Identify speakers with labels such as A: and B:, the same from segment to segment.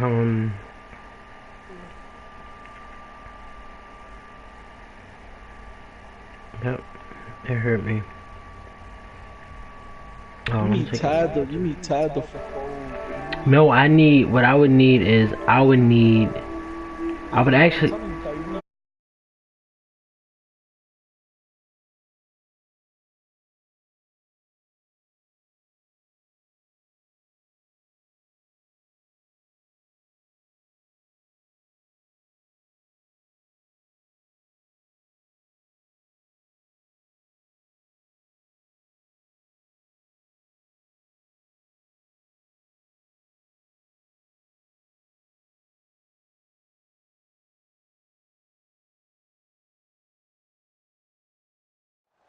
A: Um, yep, it hurt me.
B: You
A: I'm
B: need
A: taking.
B: tied the football.
A: No, I need. What I would need is I would need. I would
B: I'm
A: actually.
B: telling you, Ty, you need.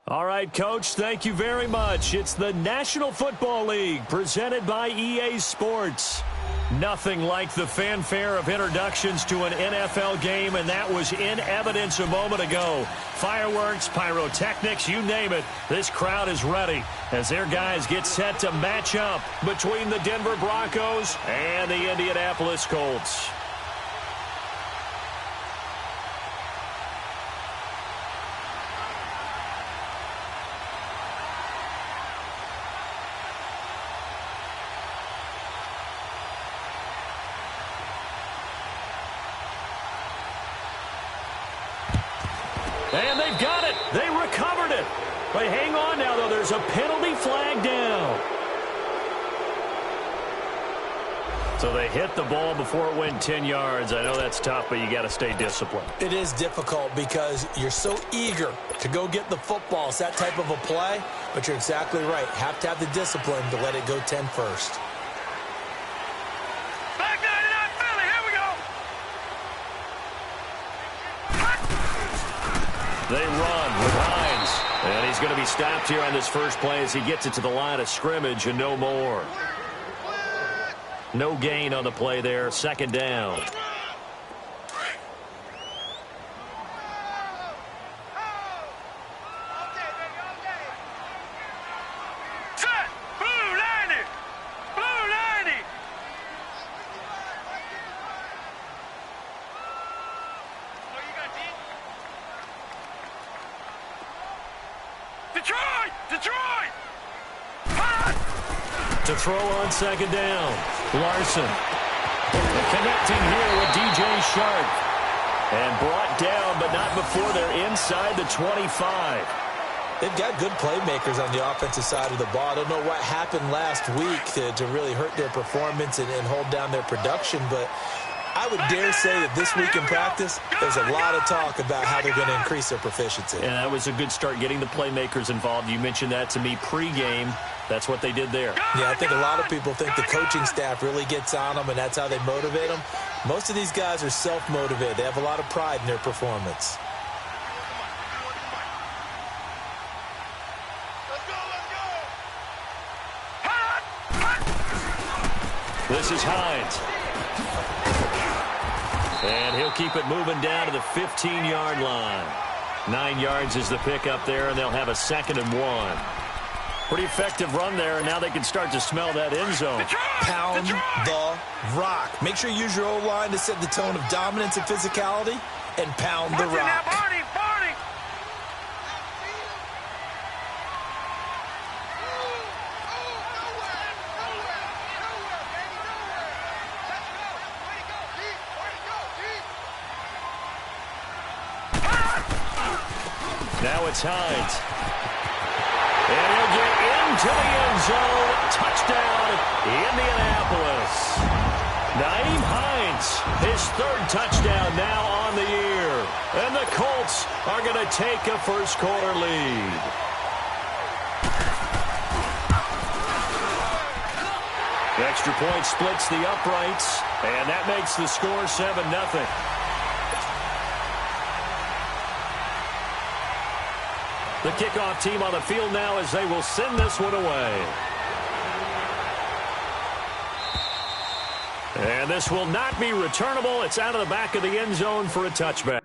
C: All right, Coach, thank you very much. It's the National Football League presented by EA Sports. Nothing like the fanfare of introductions to an NFL game, and that was in evidence a moment ago. Fireworks, pyrotechnics, you name it. This crowd is ready as their guys get set to match up between the Denver Broncos and the Indianapolis Colts. And they've got it. They recovered it. But hang on now, though. There's a penalty flag down. So they hit the ball before it went 10 yards. I know that's tough, but you got to stay disciplined.
D: It is difficult because you're so eager to go get the football. It's that type of a play, but you're exactly right. Have to have the discipline to let it go 10 first.
C: They run with Hines. And he's going to be stopped here on this first play as he gets it to the line of scrimmage and no more. No gain on the play there. Second down. To throw on second down. Larson. And connecting here with DJ Shark. And brought down, but not before they're inside the 25.
D: They've got good playmakers on the offensive side of the ball. I don't know what happened last week to really hurt their performance and hold down their production, but I would dare say that this week in practice, there's a lot of talk about how they're going to increase their proficiency.
C: And that was a good start getting the playmakers involved. You mentioned that to me pregame. That's what they did there.
D: Yeah, I think a lot of people think the coaching staff really gets on them, and that's how they motivate them. Most of these guys are self-motivated. They have a lot of pride in their performance.
C: This is Hines. And he'll keep it moving down to the 15-yard line. 9 yards is the pickup there, and they'll have a 2nd and 1. Pretty effective run there, and now they can start to smell that end zone.
D: Pound the rock. Make sure you use your O-line to set the tone of dominance and physicality, and pound the rock.
C: Now it's Hines. And he'll get into the end zone. Touchdown, Indianapolis. Nyheim Hines, his 3rd touchdown now on the year. And the Colts are going to take a first-quarter lead. The extra point splits the uprights, and that makes the score 7-0. The kickoff team on the field now as they will send this one away. And this will not be returnable. It's out of the back of the end zone for a touchback.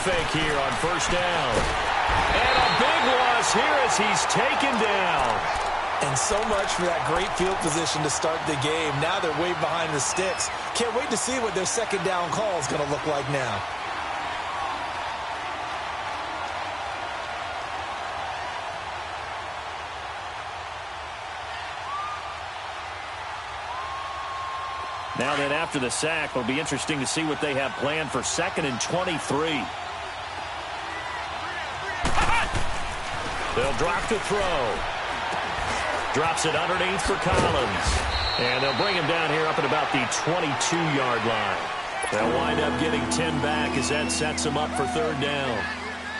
C: fake here on first down. And a big loss here as he's taken down.
D: And so much for that great field position to start the game. Now they're way behind the sticks. Can't wait to see what their second down call is going to look like now.
C: Now then, after the sack, it'll be interesting to see what they have planned for 2nd and 23. They'll drop to throw. Drops it underneath for Collins. And they'll bring him down here up at about the 22-yard line. They'll wind up getting 10 back as that sets them up for 3rd down.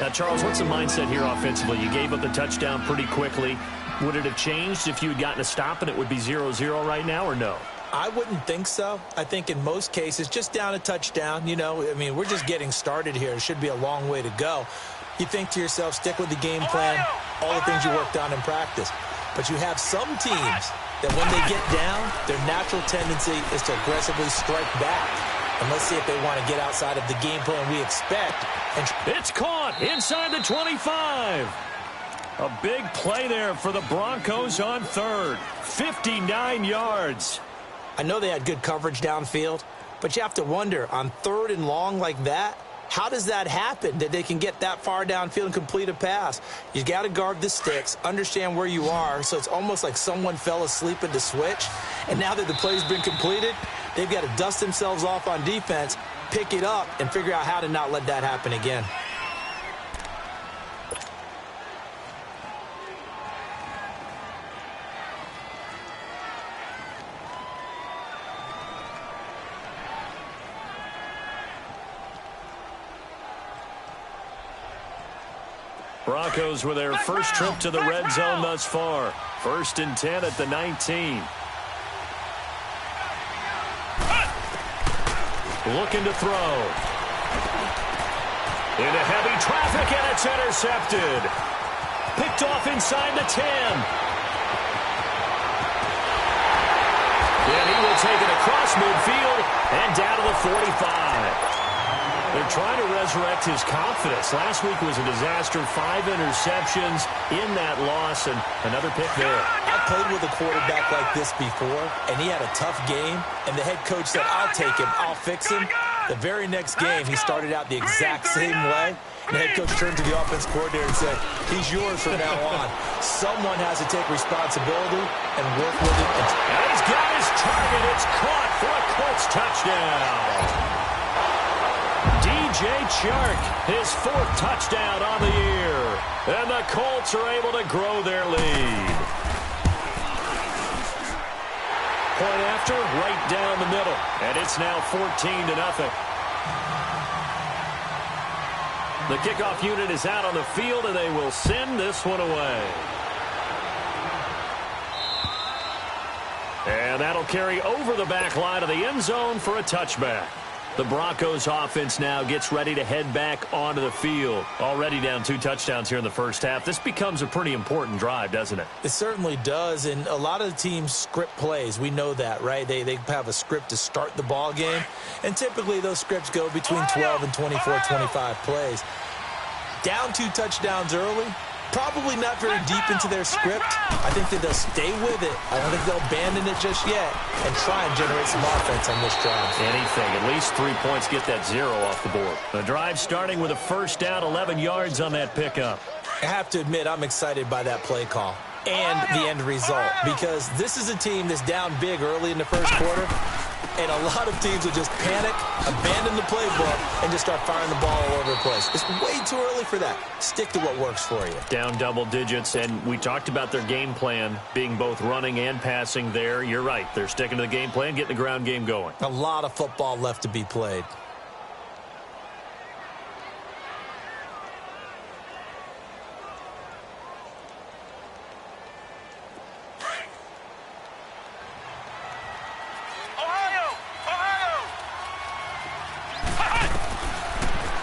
C: Now, Charles, what's the mindset here offensively? You gave up the touchdown pretty quickly. Would it have changed if you had gotten a stop and it would be 0-0 right now, or no?
D: I wouldn't think so. I think in most cases, just down a touchdown, I mean, we're just getting started here. It should be a long way to go. You think to yourself, stick with the game plan, all the things you worked on in practice. But you have some teams that when they get down, their natural tendency is to aggressively strike back. And let's see if they want to get outside of the game plan we expect.
C: It's caught inside the 25. A big play there for the Broncos on 3rd. 59 yards.
D: I know they had good coverage downfield, but you have to wonder, on 3rd and long like that, how does that happen, that they can get that far downfield and complete a pass? You got to guard the sticks, understand where you are, so it's almost like someone fell asleep at the switch, and now that the play's been completed, they've got to dust themselves off on defense, pick it up, and figure out how to not let that happen again.
C: Broncos with their first trip to the red zone thus far. 1st and 10 at the 19. Looking to throw. Into heavy traffic, and it's intercepted. Picked off inside the 10. And he will take it across midfield and down to the 45. They're trying to resurrect his confidence. Last week was a disaster. 5 interceptions in that loss, and another pick there.
D: I played with a quarterback like this before, and he had a tough game, and the head coach said, I'll take him, I'll fix him. The very next game, he started out the exact same way, and the head coach turned to the offense coordinator and said, he's yours from now on. Someone has to take responsibility and work with it.
C: And he's got his target. It's caught for a Colts touchdown. DJ Chark, his 4th touchdown on the year. And the Colts are able to grow their lead. Point after, right down the middle. And it's now 14-0. The kickoff unit is out on the field, and they will send this one away. And that'll carry over the back line of the end zone for a touchback. The Broncos offense now gets ready to head back onto the field. Already down 2 touchdowns here in the first half. This becomes a pretty important drive, doesn't it?
D: It certainly does, and a lot of the teams script plays. We know that, right? They have a script to start the ball game, and typically those scripts go between 12 and 24, 25 plays. Down 2 touchdowns early, probably not very deep into their script. I think that they'll stay with it. I don't think they'll abandon it just yet and try and generate some offense on this drive.
C: Anything. At least 3 points, get that 0 off the board. The drive starting with a first down, 11 yards on that pickup.
D: I have to admit, I'm excited by that play call and the end result, because this is a team that's down big early in the first quarter, and a lot of teams will just panic, abandon the playbook, and just start firing the ball all over the place. It's way too early for that. Stick to what works for you.
C: Down double digits, and we talked about their game plan being both running and passing there. You're right. They're sticking to the game plan, getting the ground game going.
D: A lot of football left to be played.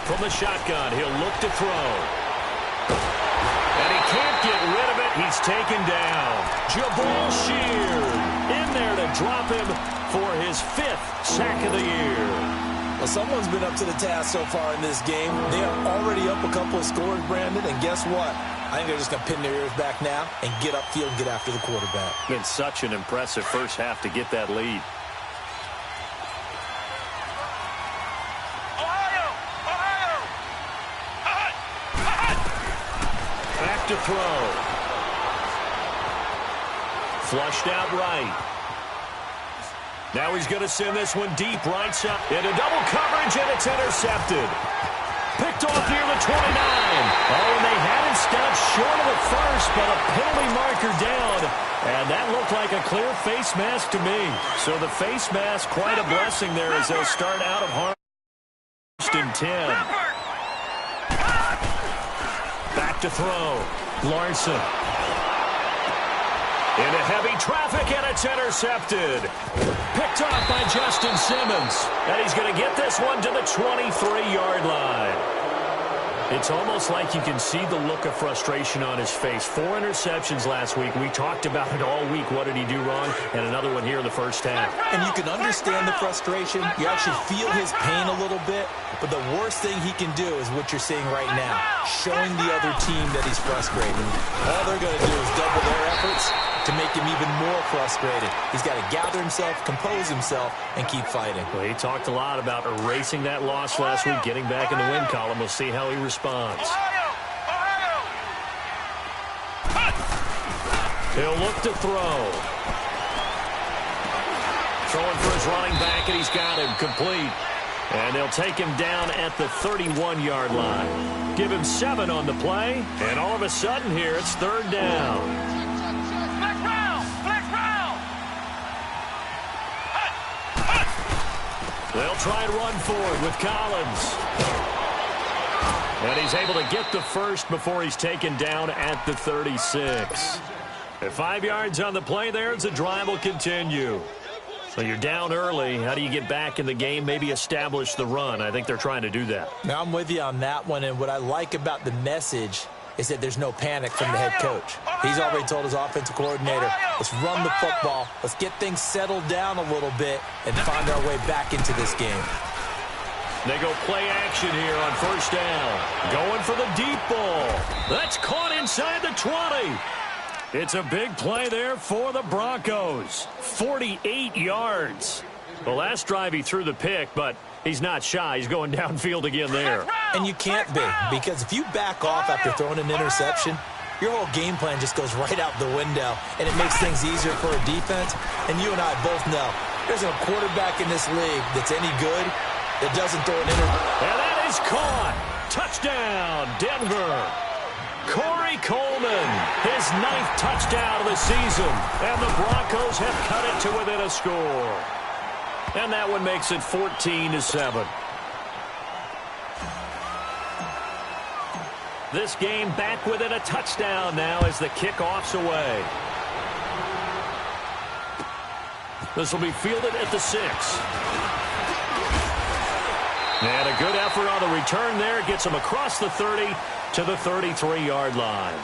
C: From the shotgun, he'll look to throw. And he can't get rid of it. He's taken down. Jabal Sheard in there to drop him for his 5th sack of the year.
D: Well, someone's been up to the task so far in this game. They are already up a couple of scores, Brandon, and guess what? I think they're just going to pin their ears back now and get upfield and get after the quarterback.
C: Been such an impressive first half to get that lead. Back to throw. Flushed out right. Now he's going to send this one deep right side. Into double coverage, and it's intercepted. Picked off near the 29. Oh, and they had it stopped short of the first, but a penalty marker down. And that looked like a clear face mask to me. So the face mask, quite a blessing there as they'll start out of harm. First and 10. Back to throw. Larson. Into heavy traffic, and it's intercepted. Picked off by Justin Simmons. And he's going to get this one to the 23-yard line. It's almost like you can see the look of frustration on his face. 4 interceptions last week. We talked about it all week. What did he do wrong? And another one here in the first half.
D: And you can understand the frustration. You actually feel his pain a little bit. But the worst thing he can do is what you're seeing right now, showing the other team that he's frustrated. All they're going to do is double their efforts to make him even more frustrated. He's got to gather himself, compose himself, and keep fighting.
C: Well, he talked a lot about erasing that loss last week, getting back in the win column. We'll see how he responds. He'll look to throw. Throwing for his running back, and he's got him complete. And they'll take him down at the 31-yard line. Give him 7 on the play, and all of a sudden here, it's third down. They'll try and run forward with Collins. And he's able to get the first before he's taken down at the 36. At 5 yards on the play there as the drive will continue. So you're down early. How do you get back in the game? Maybe establish the run. I think they're trying to do that.
D: Now, I'm with you on that one, and what I like about the message is that there's no panic from the head coach. He's already told his offensive coordinator, let's run the football, let's get things settled down a little bit, and find our way back into this game.
C: They go play action here on first down. Going for the deep ball. That's caught inside the 20. It's a big play there for the Broncos. 48 yards. The last drive he threw the pick, but he's not shy. He's going downfield again there.
D: And you can't be, because if you back off after throwing an interception, your whole game plan just goes right out the window, and it makes things easier for a defense. And you and I both know there's no quarterback in this league that's any good that doesn't throw an interception.
C: And that is caught. Touchdown, Denver. Corey Coleman, his 9th touchdown of the season. And the Broncos have cut it to within a score. And that one makes it 14-7. This game back within a touchdown now as the kickoff's away. This will be fielded at the 6. And a good effort on the return there. Gets him across the 30 to the 33-yard line.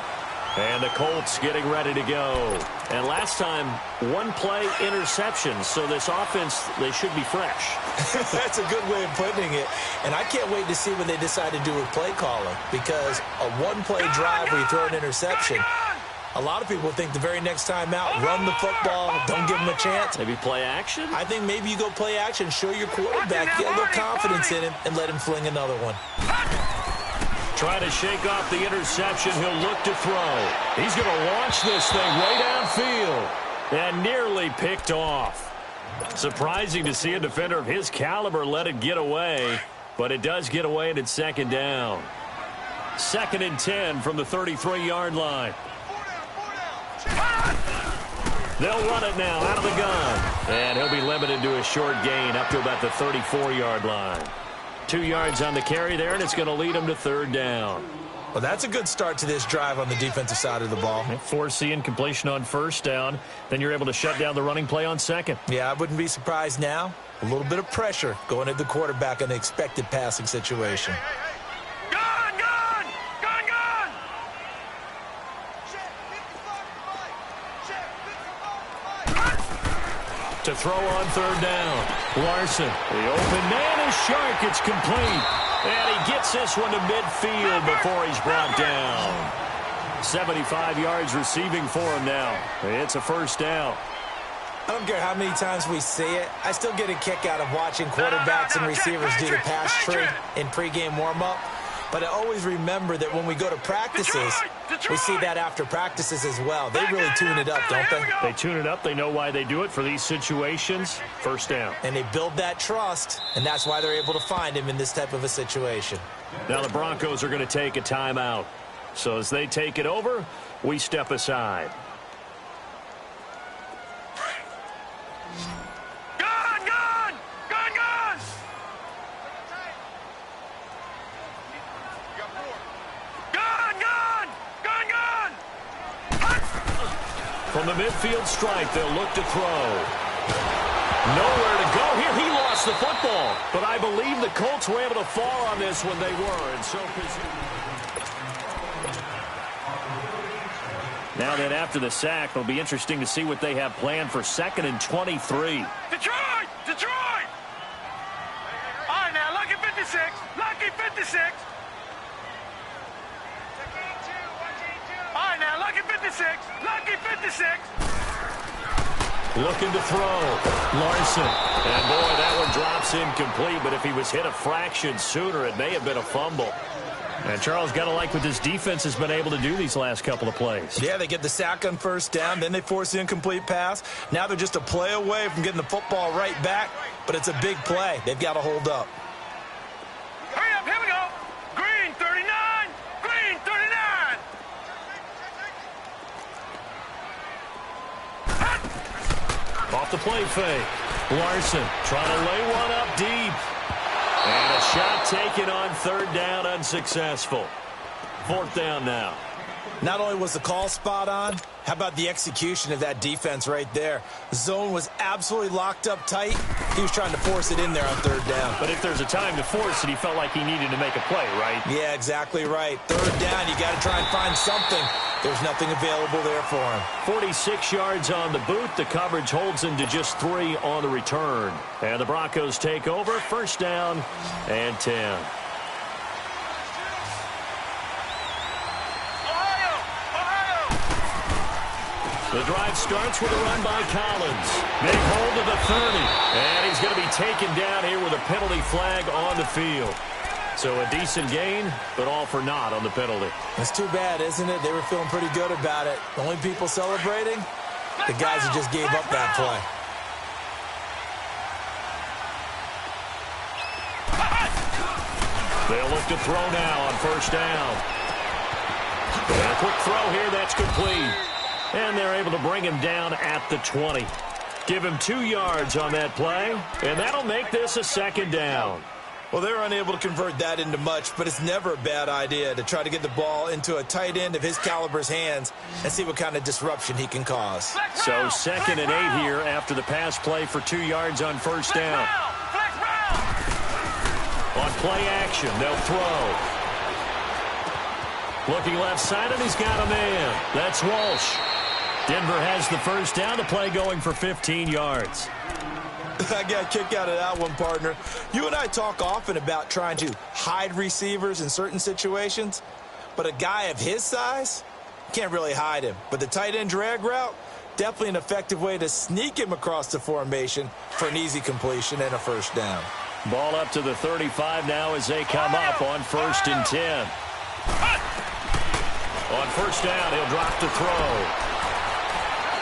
C: And the Colts getting ready to go. And last time, 1 play interception. So this offense, they should be fresh.
D: That's a good way of putting it. And I can't wait to see what they decide to do with play calling. Because a 1-play drive where you throw an interception, a lot of people think the very next time out, run the football, don't give them a chance.
C: Maybe play action?
D: I think maybe you go play action, show your quarterback, get a little confidence in him, and let him fling another one.
C: Trying to shake off the interception. He'll look to throw. He's going to launch this thing way downfield. And nearly picked off. Surprising to see a defender of his caliber let it get away. But it does get away, and it's second down. 2nd and 10 from the 33-yard line. They'll run it now out of the gun. And he'll be limited to a short gain up to about the 34-yard line. 2 yards on the carry there, and it's going to lead him to third down.
D: Well, that's a good start to this drive on the defensive side of the ball.
C: Force the incompletion on first down. Then you're able to shut down the running play on second.
D: Yeah, I wouldn't be surprised now. A little bit of pressure going at the quarterback in the expected passing situation.
C: To throw on third down. Larson, the open man is sharp. It's complete. And he gets this one to midfield before he's brought down. 75 yards receiving for him now. It's a first down.
D: I don't care how many times we see it. I still get a kick out of watching quarterbacks and receivers do the pass tree in pregame warm-up. But I always remember that when we go to practices, we see that after practices as well. They really tune it up, don't they?
C: They tune it up. They know why they do it for these situations. First down.
D: And they build that trust, and that's why they're able to find him in this type of a situation.
C: Now the Broncos are going to take a timeout. So as they take it over, we step aside. From the midfield stripe, they'll look to throw. Nowhere to go here. He lost the football. But I believe the Colts were able to fall on this when they were. And so now then, after the sack, it'll be interesting to see what they have planned for 2nd and 23.
E: Detroit! Detroit! All right, now, lucky 56. Lucky 56. All right, now, lucky 56. Lucky 56.
C: Looking to throw. Larson. And, boy, that one drops incomplete. But if he was hit a fraction sooner, it may have been a fumble. And Charles, got to like what this defense has been able to do these last couple of plays.
D: Yeah, they get the sack on first down. Then they force the incomplete pass. Now they're just a play away from getting the football right back. But it's a big play. They've got to hold up.
E: Hurry up, here we go. Green 39. Green 39.
C: Off the play fake. Larson trying to lay one up deep. And a shot taken on third down, unsuccessful. Fourth down now.
D: Not only was the call spot on, how about the execution of that defense right there? The zone was absolutely locked up tight. He was trying to force it in there on third down.
C: But if there's a time to force it, he felt like he needed to make a play, right?
D: Yeah, exactly right. Third down, you got to try and find something. There's nothing available there for him.
C: 46 yards on the boot. The coverage holds him to just 3 on the return. And the Broncos take over. First down and 10. The drive starts with a run by Collins. Big hold of the 30. And he's going to be taken down here with a penalty flag on the field. So a decent gain, but all for naught on the penalty.
D: That's too bad, isn't it? They were feeling pretty good about it. The only people celebrating, the guys who just gave up that play.
C: They'll look to throw now on first down. And a quick throw here, that's complete. And they're able to bring him down at the 20. Give him 2 yards on that play, and that'll make this a second down.
D: Well, they're unable to convert that into much, but it's never a bad idea to try to get the ball into a tight end of his caliber's hands and see what kind of disruption he can cause.
C: So 2nd and 8 here after the pass play for 2 yards on first down. On play action, they'll throw. Looking left side, and he's got a man. That's Walsh. Denver has the first down. The play going for 15 yards.
D: I got a kick out of that one, partner. You and I talk often about trying to hide receivers in certain situations, but a guy of his size can't really hide him. But the tight end drag route, definitely an effective way to sneak him across the formation for an easy completion and a first down.
C: Ball up to the 35 now as they come up on 1st and 10. On first down, he'll drop to throw.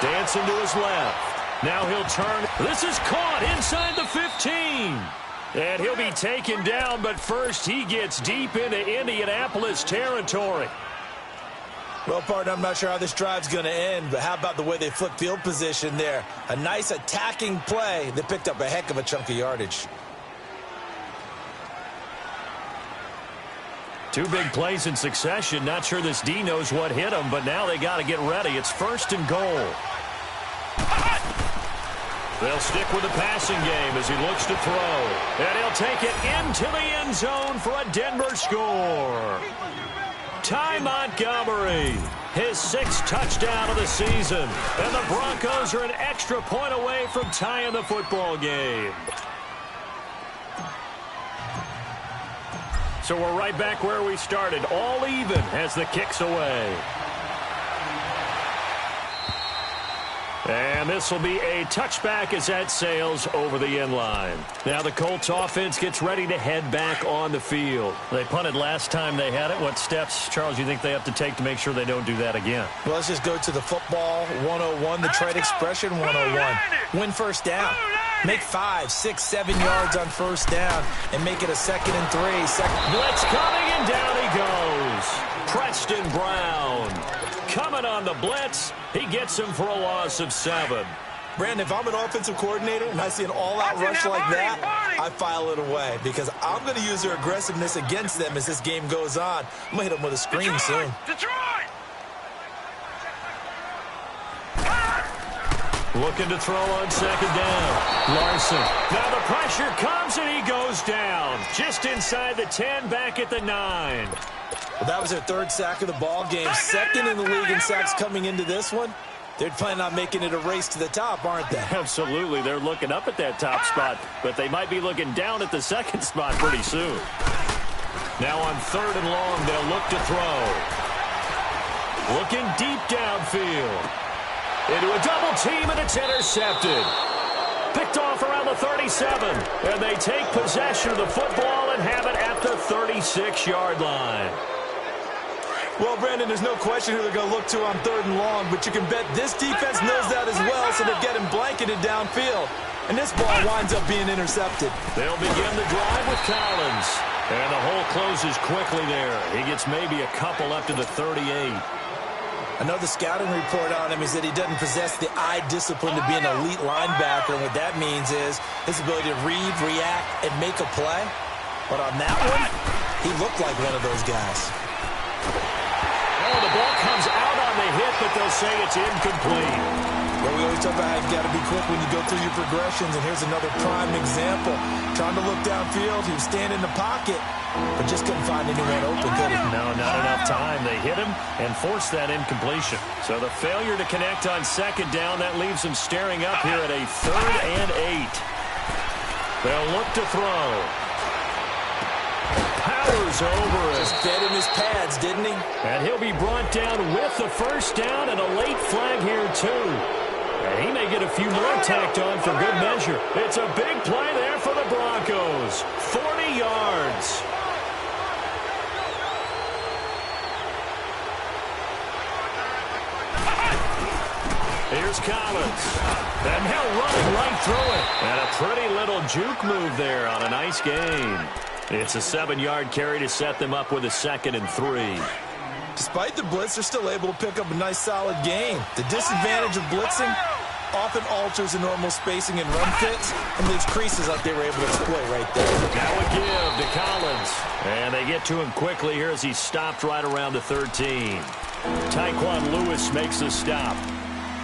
C: Dancing to his left. Now he'll turn. This is caught inside the 15. And he'll be taken down, but first he gets deep into Indianapolis territory.
D: Well, partner, I'm not sure how this drive's going to end, but how about the way they flip field position there? A nice attacking play that picked up a heck of a chunk of yardage.
C: 2 big plays in succession. Not sure this D knows what hit him, but now they got to get ready. It's 1st and goal. They'll stick with the passing game as he looks to throw. And he'll take it into the end zone for a Denver score. Ty Montgomery, his 6th touchdown of the season. And the Broncos are an extra point away from tying the football game. So we're right back where we started, all even as the kick's away. And this will be a touchback as that sails over the end line. Now the Colts offense gets ready to head back on the field. They punted last time they had it. What steps, Charles, you think they have to take to make sure they don't do that again?
D: Well, let's just go to the football 101, the trade expression 101. Win first down. Make 5, 6, 7 yards on first down and make it a 2nd and 3.
C: Blitz coming and down he goes. Preston Brown coming on the blitz. He gets him for a loss of 7.
D: Brandon, if I'm an offensive coordinator and I see an all-out rush like that, I file it away because I'm going to use their aggressiveness against them as this game goes on. I'm going to hit them with a screen soon.
E: Detroit!
C: Looking to throw on 2nd down. Larson. Now the pressure comes and he goes down. Just inside the 10, back at the 9.
D: Well, that was their 3rd sack of the ball game. 2nd in the league in sacks coming into this one. They're planning on making it a race to the top, aren't they?
C: Absolutely. They're looking up at that top spot, but they might be looking down at the 2nd spot pretty soon. Now on 3rd and long, they'll look to throw. Looking deep downfield. Into a double team, and it's intercepted. Picked off around the 37, and they take possession of the football and have it at the 36-yard line.
D: Well, Brandon, there's no question who they're going to look to on 3rd and long, but you can bet this defense knows that as well, so they're getting blanketed downfield. And this ball winds up being intercepted.
C: They'll begin the drive with Collins. And the hole closes quickly there. He gets maybe a couple up to the 38.
D: I know the scouting report on him is that he doesn't possess the eye discipline to be an elite linebacker. And what that means is his ability to read, react, and make a play. But on that one, he looked like one of those guys.
C: Oh, the ball comes out on the hit, but they'll say it's incomplete.
D: Well, we always talk about how you've got to be quick when you go through your progressions, and here's another prime example. Trying to look downfield, he was standing in the pocket, but just couldn't find anyone open, could he?
C: No, not enough time. They hit him and forced that incompletion. So the failure to connect on 2nd down, that leaves him staring up here at a 3rd and 8. They'll look to throw. Powers over it.
D: Just fed him his pads, didn't he?
C: And he'll be brought down with the first down and a late flag here, too. And he may get a few more tacked on for good measure. It's a big play there for the Broncos. 40 yards. Here's Collins. And he'll run it right through it. And a pretty little juke move there on a nice gain. It's a 7-yard carry to set them up with a 2nd and 3.
D: Despite the blitz, they're still able to pick up a nice, solid gain. The disadvantage of blitzing often alters the normal spacing and run fits and leaves creases like they were able to exploit right there.
C: Now a give to Collins. And they get to him quickly here as he stopped right around the 13. Tyquan Lewis makes the stop.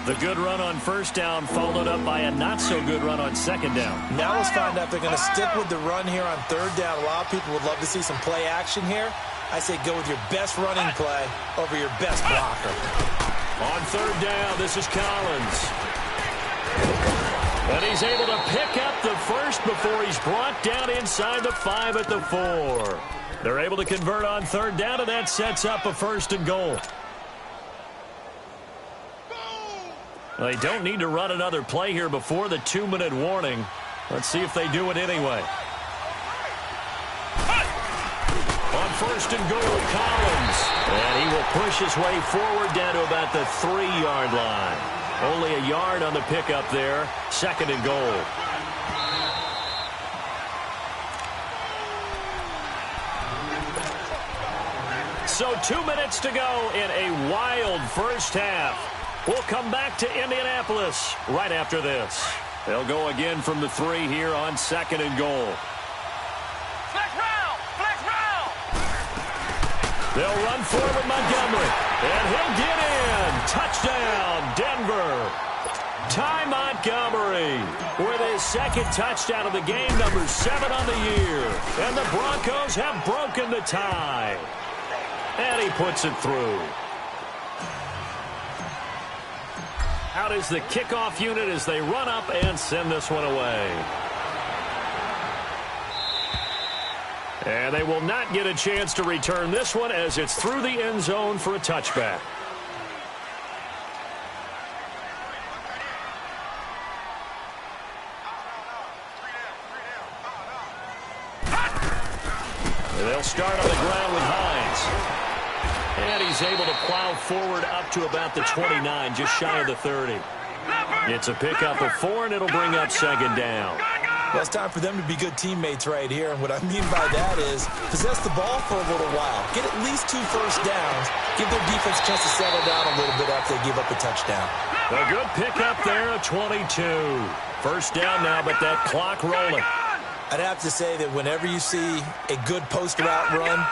C: The good run on 1st down followed up by a not-so-good run on 2nd down.
D: Now let's find out if they're going to stick with the run here on 3rd down. A lot of people would love to see some play action here. I say go with your best running play over your best blocker.
C: On 3rd down, this is Collins. And he's able to pick up the first before he's brought down inside the 5 at the 4. They're able to convert on 3rd down, and that sets up a 1st and goal. Well, they don't need to run another play here before the 2-minute warning. Let's see if they do it anyway. On 1st and goal, Collins. And he will push his way forward down to about the 3-yard line. Only a yard on the pickup there. 2nd and goal. So 2 minutes to go in a wild first half. We'll come back to Indianapolis right after this. They'll go again from the 3 here on 2nd and goal.
E: Flex round! Flex round!
C: They'll run forward Montgomery. And he'll get in. Touchdown, Denver. Ty Montgomery with his 2nd touchdown of the game, number 7 on the year. And the Broncos have broken the tie. And he puts it through. Out is the kickoff unit as they run up and send this one away. And they will not get a chance to return this one as it's through the end zone for a touchback. They'll start on the ground with Hines. And he's able to plow forward up to about the 29, just shy of the 30. It's a pickup of 4, and it'll bring up second down.
D: Well, it's time for them to be good teammates right here. And what I mean by that is possess the ball for a little while. Get at least 2 first downs. Give their defense a chance to settle down a little bit after they give up a touchdown.
C: A good pickup there, a 22. First down now, but that clock rolling.
D: I'd have to say that whenever you see a good post route run,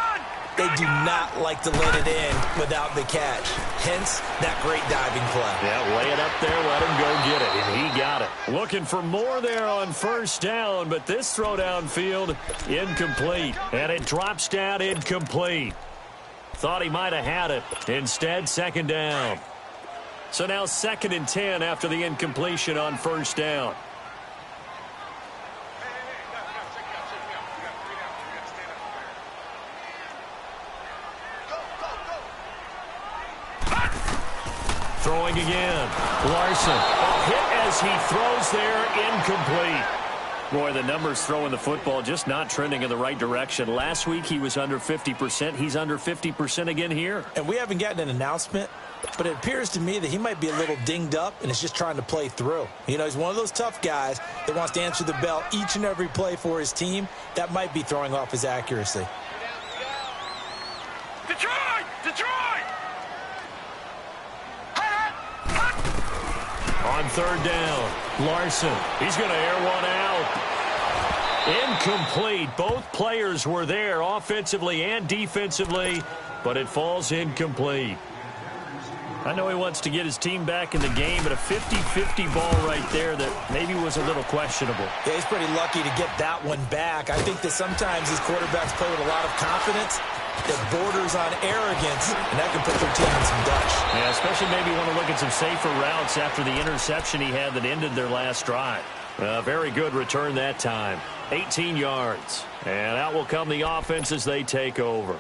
D: they do not like to let it in without the catch. Hence, that great diving play.
C: Yeah, lay it up there, let him go get it, and he got it. Looking for more there on first down, but this throw downfield, incomplete. And it drops down incomplete. Thought he might have had it. Instead, second down. So now 2nd and 10 after the incompletion on first down. Throwing again. Larson. A hit as he throws there, incomplete. Boy, the numbers throwing the football just not trending in the right direction. Last week he was under 50%. He's under 50% again here.
D: And we haven't gotten an announcement, but it appears to me that he might be a little dinged up and is just trying to play through. You know, he's one of those tough guys that wants to answer the bell each and every play for his team. That might be throwing off his accuracy.
E: Detroit! Detroit!
C: On third down, Larson. He's going to air one out. Incomplete. Both players were there offensively and defensively, but it falls incomplete. I know he wants to get his team back in the game, but a 50-50 ball right there that maybe was a little questionable.
D: Yeah, he's pretty lucky to get that one back. I think that sometimes these quarterbacks play with a lot of confidence that borders on arrogance, and that can put their team in some dutch.
C: Yeah, especially maybe want to look at some safer routes after the interception he had that ended their last drive. Very good return that time. 18 yards. And out will come the offense as they take over.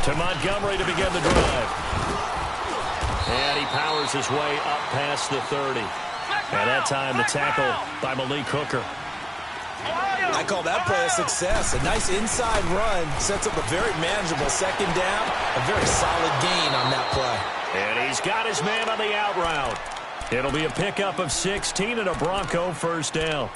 C: To Montgomery to begin the drive. And he powers his way up past the 30. And that time the tackle by Malik Hooker.
D: I call that play a success. A nice inside run sets up a very manageable second down. A very solid gain on that play.
C: And he's got his man on the out route. It'll be a pickup of 16 and a Bronco first down.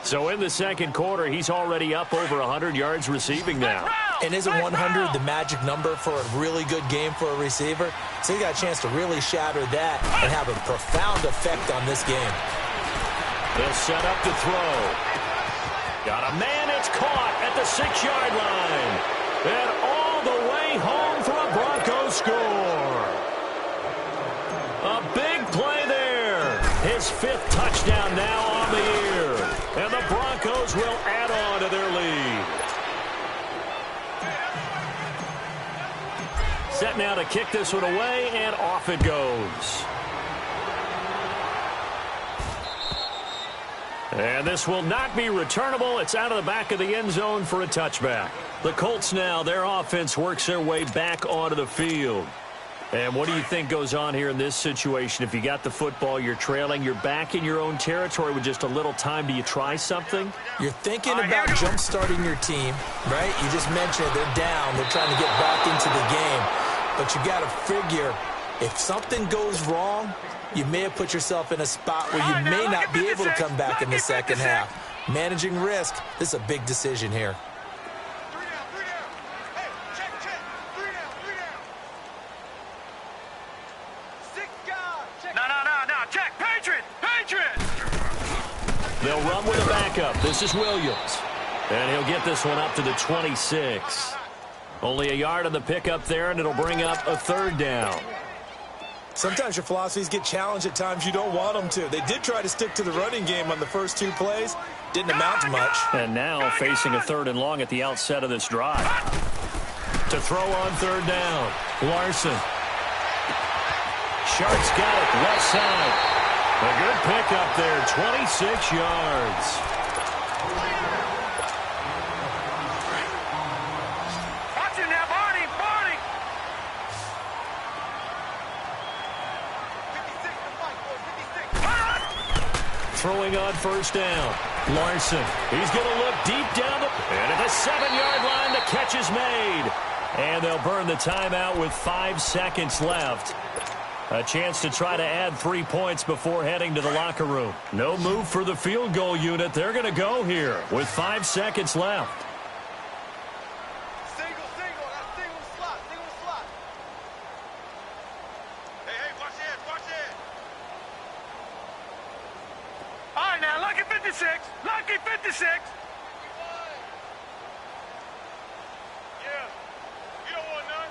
C: So in the second quarter, he's already up over 100 yards receiving now.
D: And isn't 100 the magic number for a really good game for a receiver? So he got a chance to really shatter that and have a profound effect on this game.
C: They'll set up to throw. Got a man, it's caught at the 6-yard line. And all the way home for a Bronco score. A big play there. His 5th touchdown now on the year. And the Broncos will add on to their lead. Set now to kick this one away, and off it goes. And this will not be returnable. It's out of the back of the end zone for a touchback. The Colts now, their offense works their way back onto the field. And what do you think goes on here in this situation? If you got the football, you're trailing, you're back in your own territory with just a little time. Do you try something?
D: You're thinking about jump-starting your team, right? You just mentioned they're down. They're trying to get back into the game. But you got to figure, if something goes wrong, you may have put yourself in a spot where you may not be able to come back in the second half. Managing risk, this is a big decision here.
C: They'll run with a backup. This is Williams. And he'll get this one up to the 26. Only a yard on the pickup there, and it'll bring up a third down.
D: Sometimes your philosophies get challenged at times you don't want them to. They did try to stick to the running game on the first 2 plays. Didn't amount to much.
C: And now facing a 3rd and long at the outset of this drive. To throw on 3rd down. Larson. Sharp's got it. Left side. A good pickup there. 26 yards.
E: Watch it now, Barney. Barney. 56 to fight, boys. 56.
C: Throwing on 1st down. Larson. He's going to look deep down the... And at the 7-yard line, the catch is made. And they'll burn the timeout with 5 seconds left. A chance to try to add 3 points before heading to the locker room. No move for the field goal unit. They're going to go here with 5 seconds left.
E: Single. That's single slot. Hey, watch it. All right, now, lucky 56. Lucky 56. Yeah. You don't want none.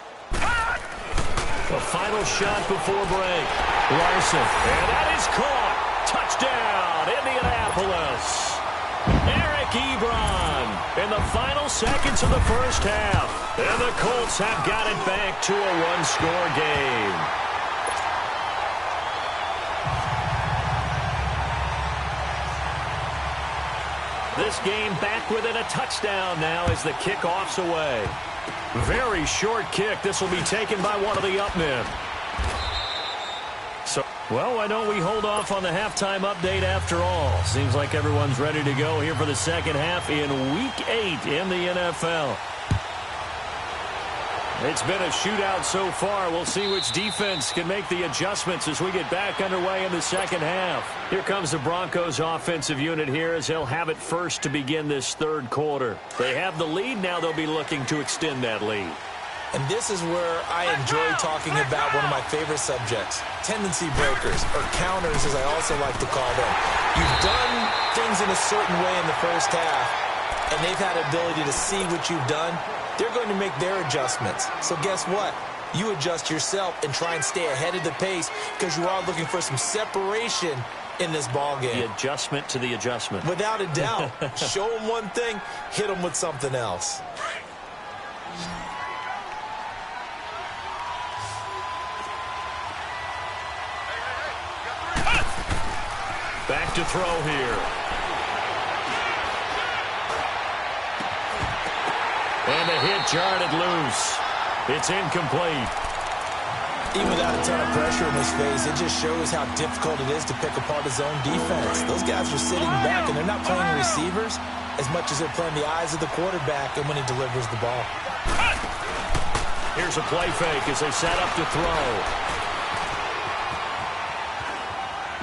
C: The final shot before break. Larson. And that is caught. Touchdown, Indianapolis. Eric Ebron in the final seconds of the first half. And the Colts have got it back to a 1-score game. This game back within a touchdown now as the kickoff's away. Very short kick. This will be taken by one of the up men. So, well, why don't we hold off on the halftime update after all? Seems like everyone's ready to go here for the second half in Week 8 in the NFL. It's been a shootout so far. We'll see which defense can make the adjustments as we get back underway in the second half. Here comes the Broncos offensive unit here as they'll have it first to begin this 3rd quarter. They have the lead. Now they'll be looking to extend that lead.
D: And this is where I enjoy talking about one of my favorite subjects, tendency breakers, or counters as I also like to call them. You've done things in a certain way in the first half, and they've had an ability to see what you've done. They're going to make their adjustments. So guess what? You adjust yourself and try and stay ahead of the pace because you are looking for some separation in this ball game.
C: The adjustment to the adjustment.
D: Without a doubt. Show them one thing, hit them with something else.
C: Back to throw here. And the hit jarred it loose. It's incomplete.
D: Even without a ton of pressure in his face, it just shows how difficult it is to pick apart his own defense. Those guys are sitting back, and they're not playing receivers as much as they're playing the eyes of the quarterback and when he delivers the ball.
C: Here's a play fake as they set up to throw.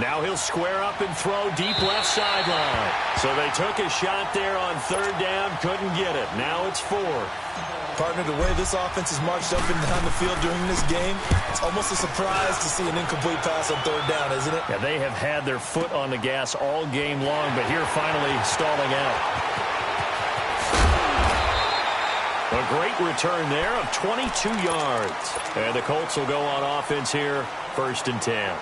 C: Now he'll square up and throw deep left sideline. So they took a shot there on 3rd down, couldn't get it. Now it's 4.
D: Partner, the way this offense has marched up and down the field during this game, it's almost a surprise to see an incomplete pass on 3rd down, isn't it?
C: Yeah, they have had their foot on the gas all game long, but here finally stalling out. A great return there of 22 yards. And the Colts will go on offense here, 1st and 10.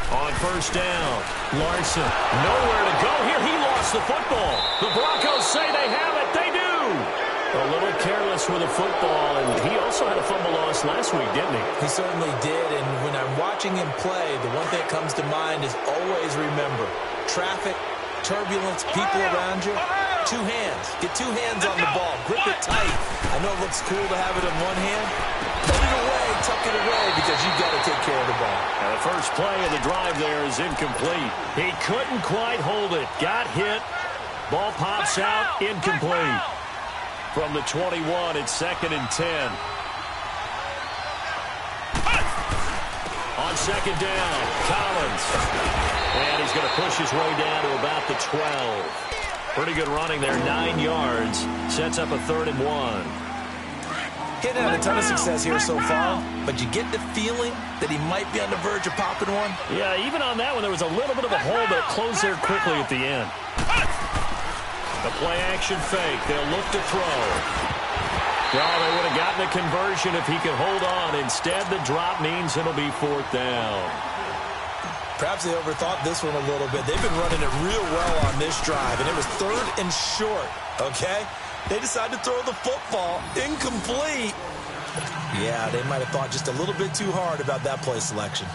C: On 1st down, Larson, nowhere to go here. He lost the football. The Broncos say they have it. They do. A little careless with the football, and he also had a fumble loss last week, didn't he?
D: He certainly did, and when I'm watching him play, the one thing that comes to mind is always remember, traffic, turbulence, people around you, 2 hands. Get 2 hands on the ball. Grip it tight. I know it looks cool to have it in one hand. Put it away, tuck it away, because you've got to take care of the ball.
C: And the first play of the drive there is incomplete. He couldn't quite hold it. Got hit. Ball pops out, incomplete. From the 21, it's 2nd and 10. On 2nd down, Collins. And he's going to push his way down to about the 12. Pretty good running there, 9 yards. Sets up a 3rd and 1.
D: He hadn't had a ton of success here so far, but you get the feeling that he might be on the verge of popping one.
C: Yeah, even on that one, there was a little bit of a hole, but it closed there quickly at the end. The play-action fake. They'll look to throw. Well, they would have gotten a conversion if he could hold on. Instead, the drop means it'll be 4th down.
D: Perhaps they overthought this one a little bit. They've been running it real well on this drive, and it was 3rd and short, okay? They decided to throw the football incomplete. Yeah, they might have thought just a little bit too hard about that play selection.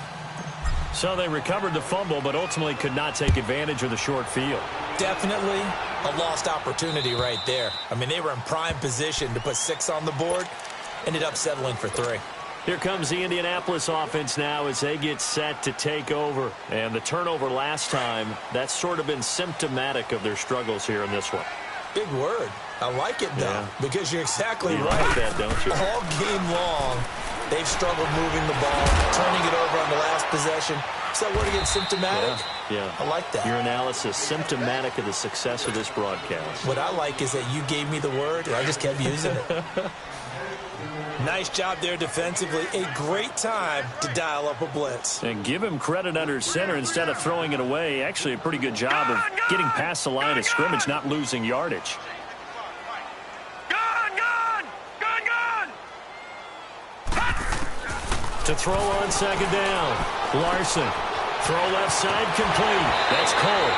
C: So they recovered the fumble, but ultimately could not take advantage of the short field.
D: Definitely a lost opportunity right there. I mean, they were in prime position to put 6 on the board. Ended up settling for 3.
C: Here comes the Indianapolis offense now as they get set to take over. And the turnover last time, that's sort of been symptomatic of their struggles here in this one.
D: Big word. I like it, though, because you're exactly right.
C: Like that, don't you?
D: All game long, they've struggled moving the ball, turning it over on the last possession. So what again, symptomatic?
C: Yeah.
D: I like that.
C: Your analysis, symptomatic of the success of this broadcast.
D: What I like is that you gave me the word, and I just kept using it. Nice job there defensively. A great time to dial up a blitz.
C: And give him credit under center instead of throwing it away. Actually, a pretty good job of getting past the line of scrimmage, not losing yardage. To throw on 2nd down. Larson. Throw left side complete. That's Cole.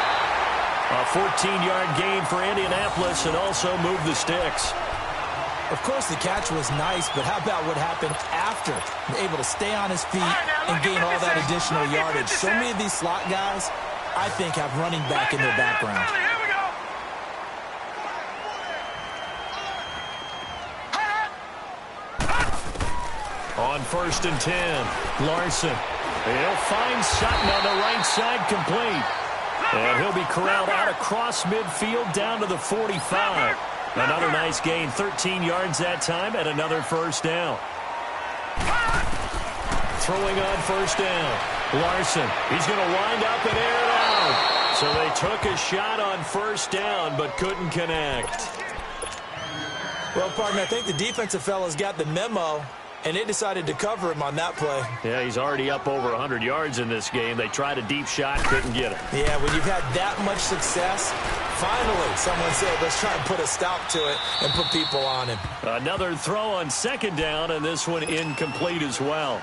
C: A 14-yard gain for Indianapolis and also move the sticks.
D: Of course, the catch was nice, but how about what happened after? Able to stay on his feet and gain all that additional yardage. So many of these slot guys, I think, have running back in their background.
C: On 1st and 10, Larson. He'll find Sutton on the right side complete. And he'll be corralled out across midfield down to the 45. Another nice gain, 13 yards that time, and another 1st down. Throwing on 1st down. Larson, he's going to wind up and air it out. So they took a shot on 1st down, but couldn't connect.
D: Well, partner, I think the defensive fellas got the memo, and they decided to cover him on that play.
C: Yeah, he's already up over 100 yards in this game. They tried a deep shot, couldn't get it.
D: Yeah, when you've had that much success, finally someone said, let's try and put a stop to it and put people on him.
C: Another throw on 2nd down, and this one incomplete as well.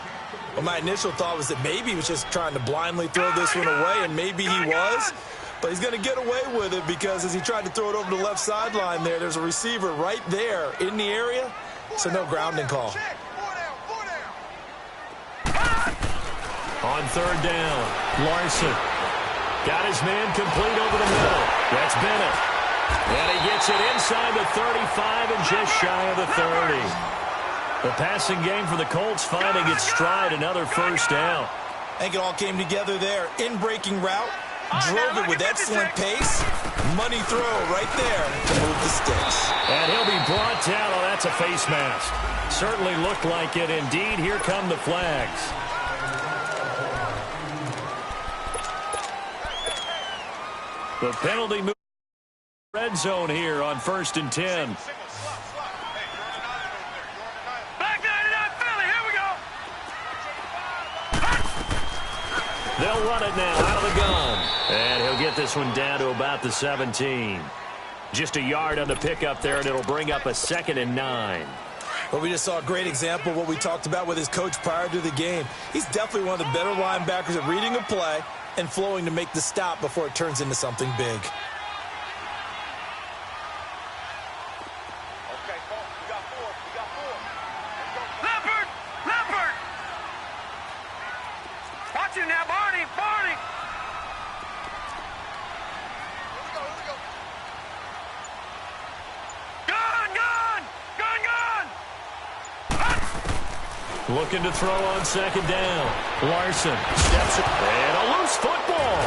D: Well, my initial thought was that maybe he was just trying to blindly throw this one away, and maybe he was. But he's going to get away with it because as he tried to throw it over the left sideline there's a receiver right there in the area, so no grounding call.
C: On 3rd down, Larson got his man complete over the middle. That's Bennett. And he gets it inside the 35 and just shy of the 30. The passing game for the Colts finding its stride, another 1st down.
D: I think it all came together there. In-breaking route, drove it with excellent pace. Money throw right there to move the sticks.
C: And he'll be brought down. Oh, that's a face mask. Certainly looked like it. Indeed, here come the flags. The penalty move red zone here on 1st and 10.
E: Back 99 Philly, here we go.
C: They'll run it now out of the gun. And he'll get this one down to about the 17. Just a yard on the pickup there, and it'll bring up a 2nd and 9.
D: Well, we just saw a great example of what we talked about with his coach prior to the game. He's definitely one of the better linebackers at reading a play and flowing to make the stop before it turns into something big.
E: Okay, folks, we got four. Leopard! Watch him now, Barney! Here we go. Gun!
C: Looking to throw on 2nd down. Larson steps it. And a loose football.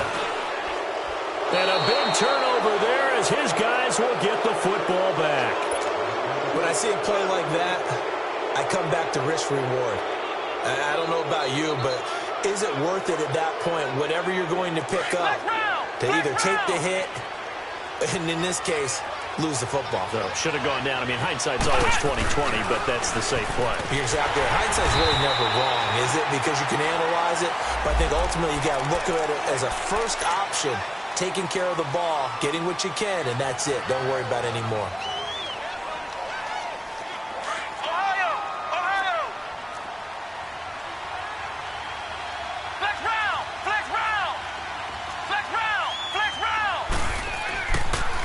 C: And a big turnover there as his guys will get the football back.
D: When I see a play like that, I come back to risk reward. I don't know about you, but is it worth it at that point, whatever you're going to pick up, to either take the hit, and in this case, lose the football.
C: So should have gone down. I mean, hindsight's always 20/20, but that's the safe play.
D: You're exactly right. Hindsight's really never wrong, is it? Because you can analyze it, but I think ultimately you got to look at it as a first option, taking care of the ball, getting what you can, and that's it. Don't worry about it anymore.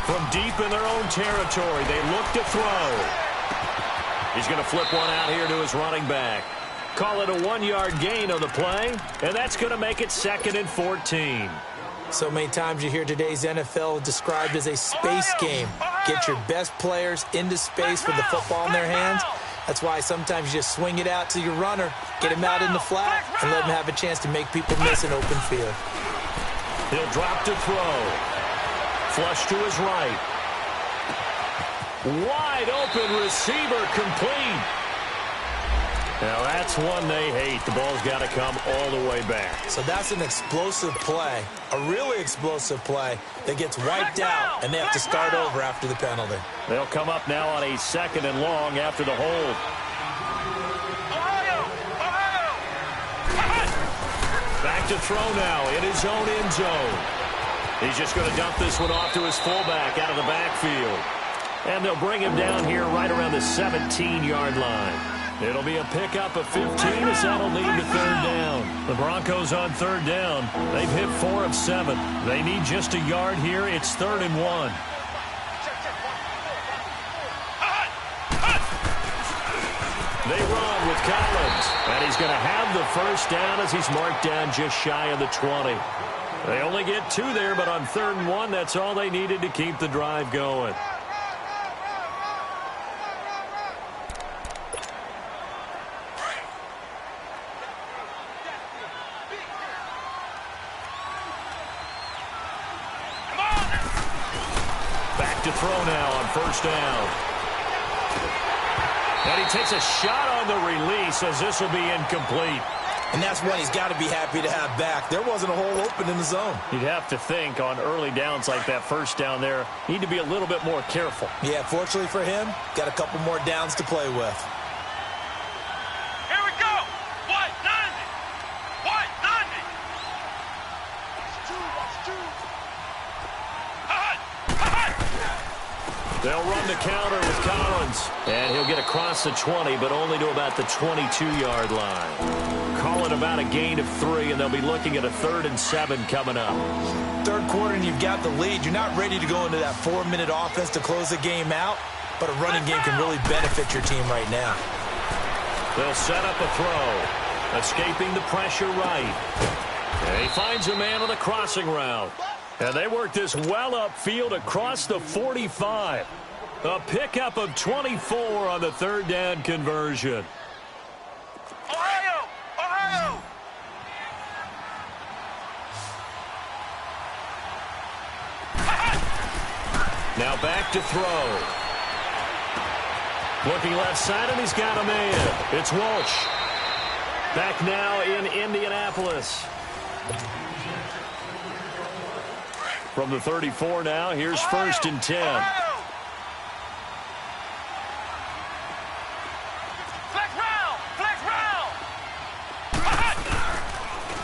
C: From deep in their own territory, they look to throw. He's going to flip one out here to his running back. Call it a 1-yard gain on the play, and that's going to make it 2nd and 14.
D: So many times you hear today's NFL described as a space game. Get your best players into space with the football in their hands. That's why sometimes you just swing it out to your runner, get him out in the flat, and let him have a chance to make people miss an open field.
C: He'll drop to throw. Flush to his right. Wide open receiver complete. Now that's one they hate. The ball's got to come all the way back.
D: So that's an explosive play, a really explosive play that gets wiped out, and they have to start over after the penalty.
C: They'll come up now on a 2nd and long after the hold. Back to throw now in his own end zone. He's just going to dump this one off to his fullback out of the backfield. And they'll bring him down here right around the 17-yard line. It'll be a pickup of 15 as that'll lead to 3rd down. The Broncos on 3rd down. They've hit 4 of 7. They need just a yard here. It's 3rd and 1. They run with Collins. And he's going to have the 1st down as he's marked down just shy of the 20. They only get 2 there, but on 3rd and 1, that's all they needed to keep the drive going. Back to throw now on 1st down. And he takes a shot on the release as this will be incomplete.
D: And that's one he's got to be happy to have back. There wasn't a hole open in the zone.
C: You'd have to think on early downs like that 1st down there, need to be a little bit more careful.
D: Yeah, fortunately for him, got a couple more downs to play with.
E: Here we go. White 90. White 90.
C: They'll run the counter with Collins. And he'll get across the 20, but only to about the 22-yard line. Call it about a gain of 3, and they'll be looking at a 3rd and 7 coming up.
D: 3rd quarter, and you've got the lead. You're not ready to go into that 4-minute offense to close the game out, but a running game can really benefit your team right now.
C: They'll set up a throw. Escaping the pressure right. And he finds a man on the crossing route. And they work this well upfield across the 45. A pickup of 24 on the 3rd down conversion.
E: Ohio! Ohio!
C: Now back to throw. Looking left side, and he's got a man. It's Walsh. Back now in Indianapolis. From the 34 now, here's 1st and 10.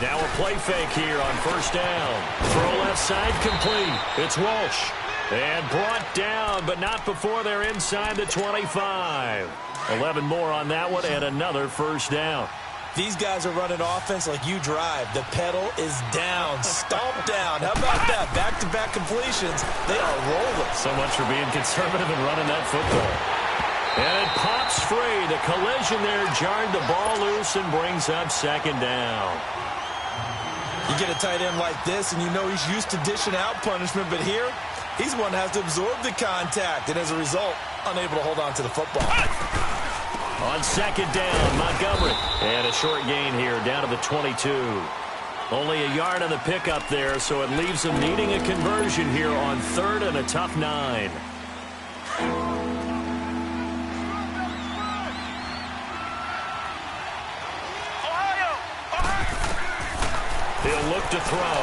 C: Now a play fake here on 1st down. Throw left side complete. It's Walsh. And brought down, but not before they're inside the 25. 11 more on that one, and another 1st down.
D: These guys are running offense like you drive. The pedal is down, stomp down. How about that? Back-to-back completions. They are rolling.
C: So much for being conservative and running that football. And it pops free. The collision there jarred the ball loose and brings up 2nd down.
D: You get a tight end like this, and you know he's used to dishing out punishment, but here, he's one that has to absorb the contact, and as a result, unable to hold on to the football.
C: On 2nd down, Montgomery. And a short gain here, down to the 22. Only a yard on the pickup there, so it leaves them needing a conversion here on 3rd and a tough 9. He'll look to throw.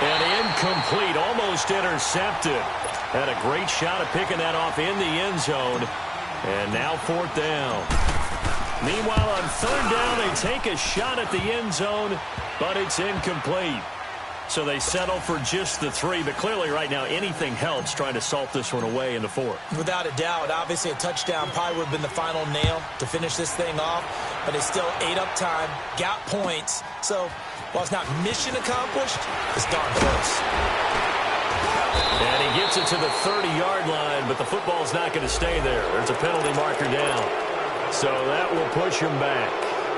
C: And incomplete, almost almost intercepted. Had a great shot at picking that off in the end zone. And now 4th down. Meanwhile, on 3rd down, they take a shot at the end zone, but it's incomplete. So they settle for just the 3, but clearly right now anything helps trying to salt this one away in the 4th.
D: Without a doubt, obviously a touchdown probably would have been the final nail to finish this thing off, but it still ate up time, got points. So while it's not mission accomplished, it's darn close.
C: And he gets it to the 30-yard line, but the football's not going to stay there. There's a penalty marker down. So that will push him back.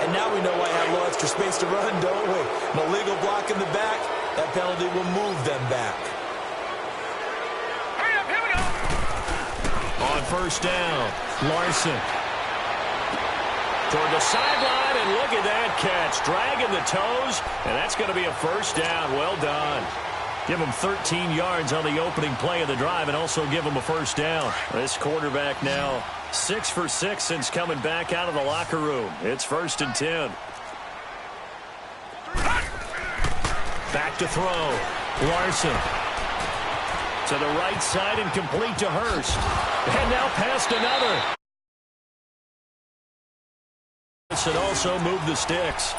D: And now we know why I have a little extra space to run, don't we? An illegal block in the back. That penalty will move them back.
E: Hurry up, here we go.
C: On 1st down, Larson. Toward the sideline, and look at that catch. Dragging the toes, and that's going to be a 1st down. Well done. Give him 13 yards on the opening play of the drive and also give him a 1st down. This quarterback now 6 for 6 since coming back out of the locker room. It's 1st and 10. Back to throw. Larson. To the right side and complete to Hurst. And now past another. And also move the sticks.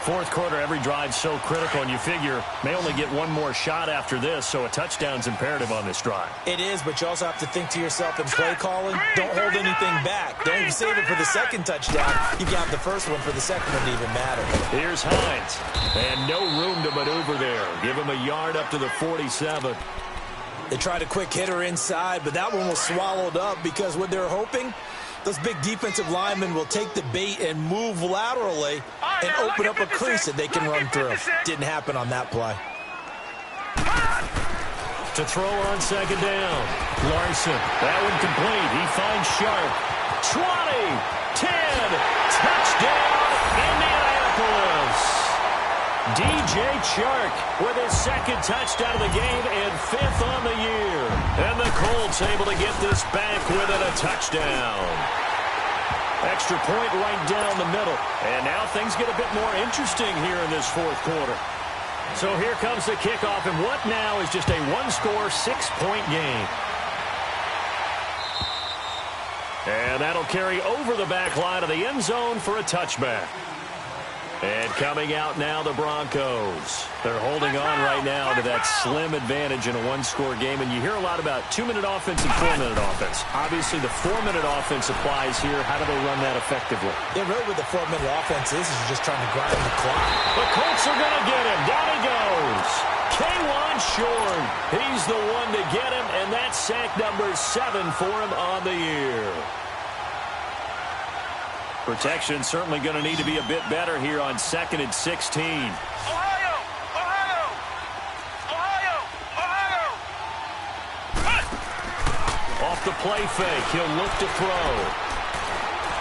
C: 4th quarter, every drive so critical, and you figure may only get one more shot after this, so a touchdown's imperative on this drive.
D: It is, but you also have to think to yourself in play calling, don't hold anything back. Don't save it for the 2nd touchdown. You got the 1st one for the 2nd one to even matter.
C: Here's Hines, and no room to maneuver there. Give him a yard up to the 47.
D: They tried a quick hitter inside, but that one was swallowed up because what they're hoping, those big defensive linemen will take the bait and move laterally and open up a crease that they can run through. Didn't happen on that play.
C: To throw on 2nd down. Larson. That one complete. He finds Sharp. 20. 10. Touchdown, Indianapolis. DJ Chark with his 2nd touchdown of the game and 5th on the year. And the Colts able to get this back within a touchdown. Extra point right down the middle. And now things get a bit more interesting here in this 4th quarter. So here comes the kickoff, and what now is just a one-score, 6-point game. And that'll carry over the back line of the end zone for a touchback. And coming out now, the Broncos. They're holding on right now to that slim advantage in a one-score game. And you hear a lot about 2-minute offense and 4-minute offense. Obviously, the 4-minute offense applies here. How do they run that effectively?
D: Yeah, really what the 4-minute offense is just trying to grind the clock.
C: The Colts are going to get him. Down he goes. K'Wan Shorn. He's the one to get him, and that's sack number 7 for him on the year. Protection certainly going to need to be a bit better here on 2nd and 16.
E: Ohio! Ohio! Ohio! Ohio!
C: Off the play fake, he'll look to throw.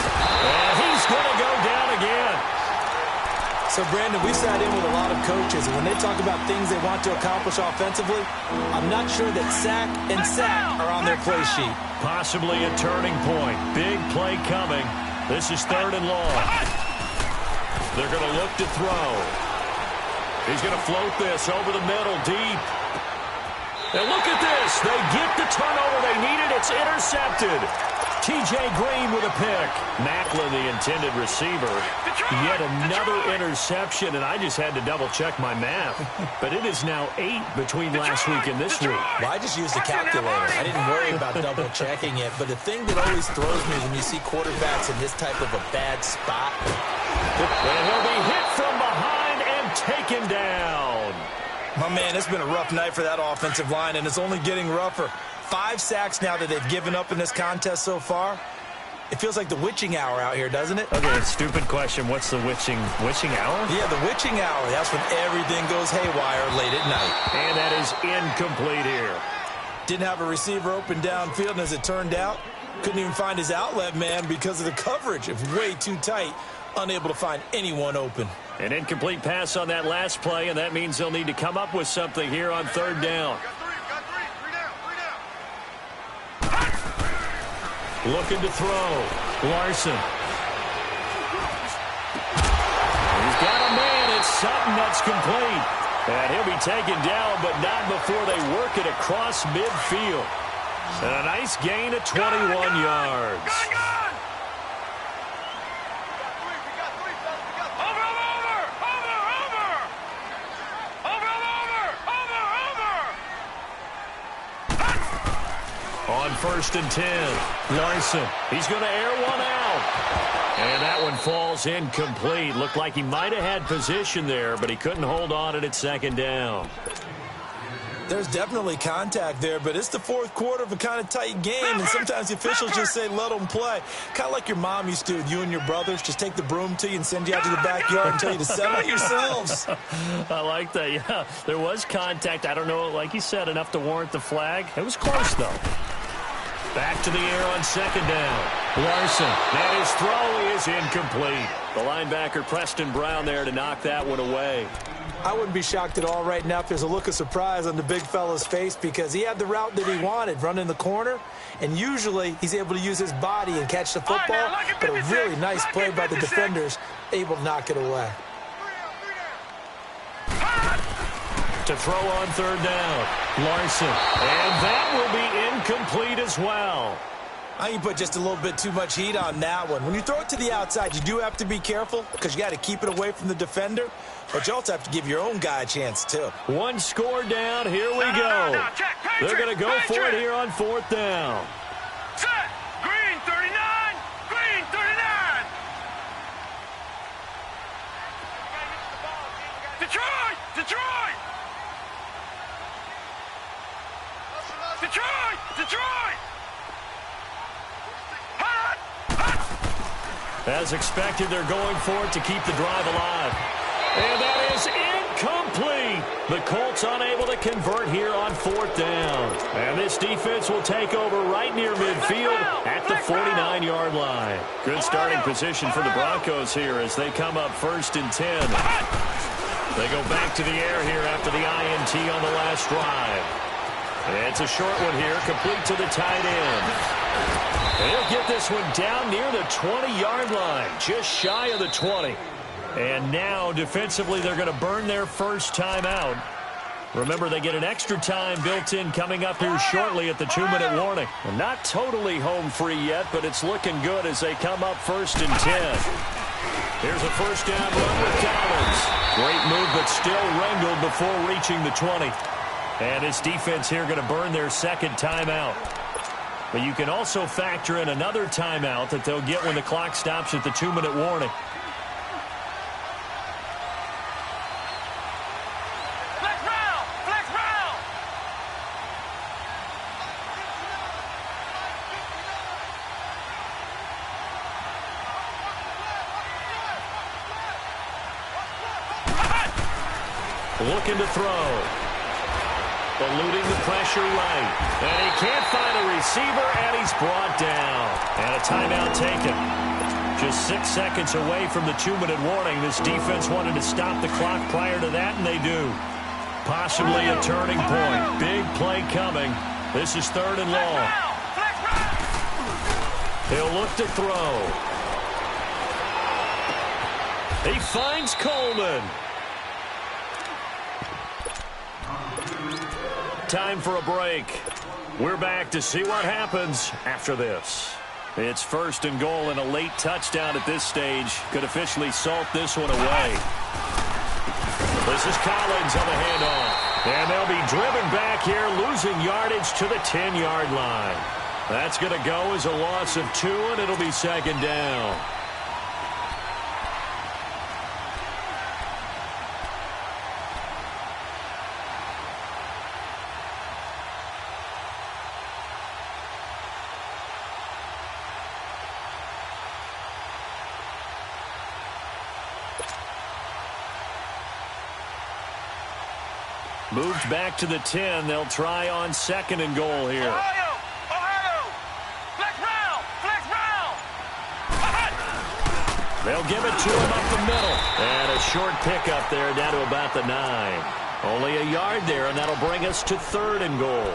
C: And he's going to go down again.
D: So, Brandon, we sat in with a lot of coaches, and when they talk about things they want to accomplish offensively, I'm not sure that sack and sack are on their play sheet.
C: Possibly a turning point. Big play coming. This is 3rd and long. They're going to look to throw. He's going to float this over the middle, deep. And look at this. They get the turnover they needed. It's intercepted. T.J. Green with a pick. Macklin, the intended receiver. Yet another interception, and I just had to double-check my math. But it is now 8 between last week and this week.
D: Well, I just used a calculator. I didn't worry about double-checking it. But the thing that always throws me is when you see quarterbacks in this type of a bad spot.
C: And he'll be hit from behind and taken down.
D: My man, it's been a rough night for that offensive line, and it's only getting rougher. 5 sacks now that they've given up in this contest so far. It feels like the witching hour out here, doesn't it?
C: Okay, stupid question. What's the witching hour?
D: Yeah, the witching hour. That's when everything goes haywire late at night.
C: And that is incomplete here.
D: Didn't have a receiver open downfield, and as it turned out, couldn't even find his outlet man because of the coverage. It was way too tight, unable to find anyone open.
C: An incomplete pass on that last play, and that means they'll need to come up with something here on 3rd down. Looking to throw. Larson. He's got a man. It's Sutton that's complete. And he'll be taken down, but not before they work it across midfield. And a nice gain of 21 yards. On 1st and 10, Larson. He's going to air one out. And that one falls incomplete. Looked like he might have had position there, but he couldn't hold on at 2nd down.
D: There's definitely contact there, but it's the 4th quarter of a kind of tight game, and sometimes the officials just say let them play. Kind of like your mom used to with you and your brothers. Just take the broom to you and send you out to the backyard and tell you to settle it yourselves.
C: I like that, yeah. There was contact. I don't know, like you said, enough to warrant the flag. It was close, though. Back to the air on 2nd down. Larson, and his throw is incomplete. The linebacker, Preston Brown, there to knock that one away.
D: I wouldn't be shocked at all right now if there's a look of surprise on the big fella's face because he had the route that he wanted, running the corner, and usually he's able to use his body and catch the football, but a really nice play by the defenders, able to knock it away.
C: To throw on 3rd down, Larson, and that will be incomplete as well.
D: I think you put just a little bit too much heat on that one. When you throw it to the outside, you do have to be careful because you got to keep it away from the defender, but you also have to give your own guy a chance too.
C: One score down. Here we go. They're going to go for it here on 4th down.
E: Set. Green 39. Green 39. Detroit. Detroit. Detroit. Detroit.
C: As expected, they're going for it to keep the drive alive. And that is incomplete. The Colts unable to convert here on 4th down. And this defense will take over right near midfield at the 49-yard line. Good starting position for the Broncos here as they come up 1st and 10. They go back to the air here after the INT on the last drive. It's a short one here, complete to the tight end. And he'll get this one down near the 20-yard line, just shy of the 20. And now, defensively, they're going to burn their first timeout. Remember, they get an extra time built in coming up here shortly at the 2-minute warning. Well, not totally home free yet, but it's looking good as they come up 1st and 10. Here's a 1st down run with Collins. Great move, but still wrangled before reaching the 20. And this defense here going to burn their 2nd timeout. But you can also factor in another timeout that they'll get when the clock stops at the 2-minute warning.
E: Flex round. Flex round.
C: Looking to throw. Eluding the pressure right. And he can't find a receiver, and he's brought down. And a timeout taken. Just 6 seconds away from the 2-minute warning. This defense wanted to stop the clock prior to that, and they do. Possibly a turning point. Big play coming. This is 3rd and long. He'll look to throw. He finds Coleman. Time for a break. We're back to see what happens after this. It's 1st and goal and a late touchdown at this stage. Could officially salt this one away. This is Collins on the handoff. And they'll be driven back here, losing yardage to the 10-yard line. That's going to go as a loss of 2, and it'll be 2nd down. Moved back to the 10. They'll try on 2nd and goal here.
E: Ohio! Ohio! Flex round! Flex round!
C: They'll give it to him up the middle. And a short pickup there down to about the 9. Only a yard there, and that'll bring us to 3rd and goal.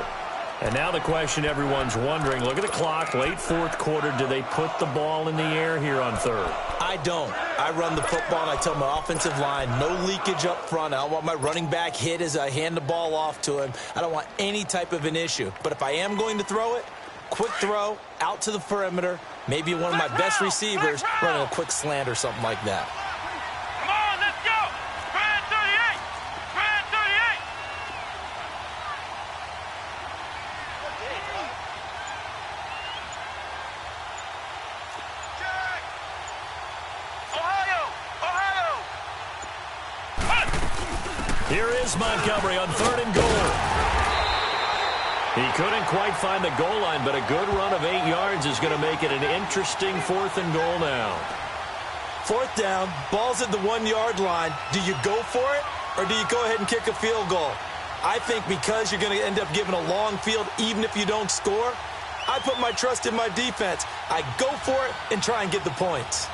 C: And now the question everyone's wondering, look at the clock, late 4th quarter. Do they put the ball in the air here on 3rd?
D: I don't. I run the football, and I tell my offensive line, no leakage up front. I don't want my running back hit as I hand the ball off to him. I don't want any type of an issue. But if I am going to throw it, quick throw, out to the perimeter, maybe one of my best receivers running a quick slant or something like that.
E: Come on, let's go. Spread 38. Spread 38. Check. Ohio.
C: Here is Montgomery on 3rd and goal. He couldn't quite find the goal line, but a good run of 8 yards is going to make it an interesting 4th and goal now.
D: 4th down, ball's at the 1-yard line. Do you go for it, or do you go ahead and kick a field goal? I think because you're going to end up giving a long field, even if you don't score, I put my trust in my defense. I go for it and try and get the points.